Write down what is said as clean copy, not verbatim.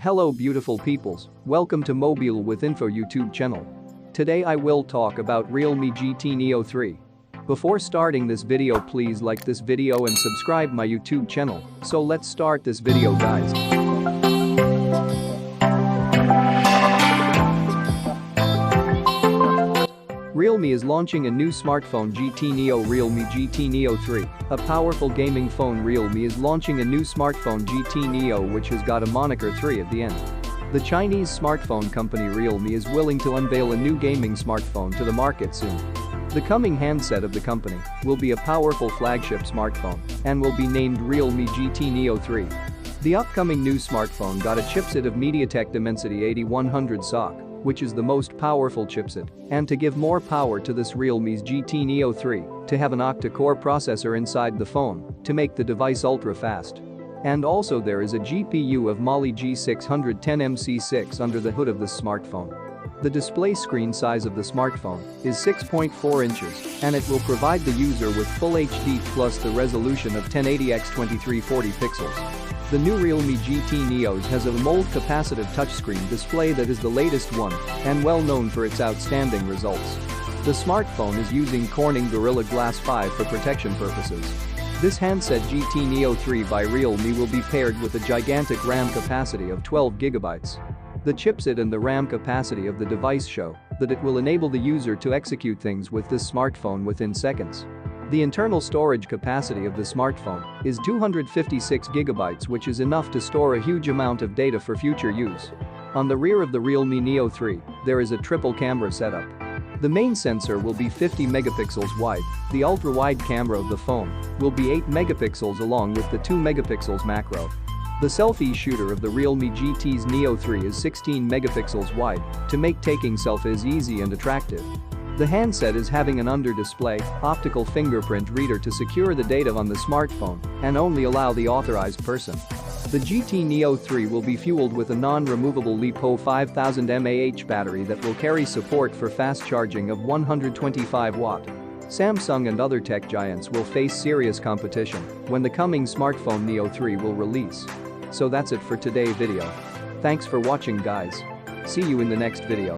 Hello beautiful peoples, welcome to Mobile with Info YouTube channel. Today I will talk about Realme GT Neo 3. Before starting this video, please like this video and subscribe my YouTube channel. So let's start this video guys. Realme is launching a new smartphone GT Neo. Realme GT Neo 3, a powerful gaming phone. Realme is launching a new smartphone GT Neo which has got a moniker 3 at the end. The Chinese smartphone company Realme is willing to unveil a new gaming smartphone to the market soon. The coming handset of the company will be a powerful flagship smartphone and will be named Realme GT Neo 3. The upcoming new smartphone got a chipset of MediaTek Dimensity 8100 SoC, which is the most powerful chipset, and to give more power to this Realme's GT Neo 3, to have an octa-core processor inside the phone to make the device ultra fast. And also there is a GPU of Mali G610MC6 under the hood of this smartphone. The display screen size of the smartphone is 6.4 inches and it will provide the user with Full HD plus the resolution of 1080x2340 pixels. The new Realme GT Neo has a mold capacitive touchscreen display that is the latest one and well known for its outstanding results. The smartphone is using Corning Gorilla Glass 5 for protection purposes. This handset GT Neo 3 by Realme will be paired with a gigantic RAM capacity of 12 GB. The chipset and the RAM capacity of the device show that it will enable the user to execute things with this smartphone within seconds. The internal storage capacity of the smartphone is 256 GB, which is enough to store a huge amount of data for future use. On the rear of the Realme Neo 3, there is a triple camera setup. The main sensor will be 50 megapixels wide, the ultra-wide camera of the phone will be 8 megapixels along with the 2 megapixels macro. The selfie shooter of the Realme GT's Neo 3 is 16 megapixels wide to make taking selfies easy and attractive. The handset is having an under-display, optical fingerprint reader to secure the data on the smartphone and only allow the authorized person. The GT Neo 3 will be fueled with a non-removable LiPo 5000 mAh battery that will carry support for fast charging of 125 watt. Samsung and other tech giants will face serious competition when the coming smartphone Neo 3 will release. So that's it for today's video. Thanks for watching guys. See you in the next video.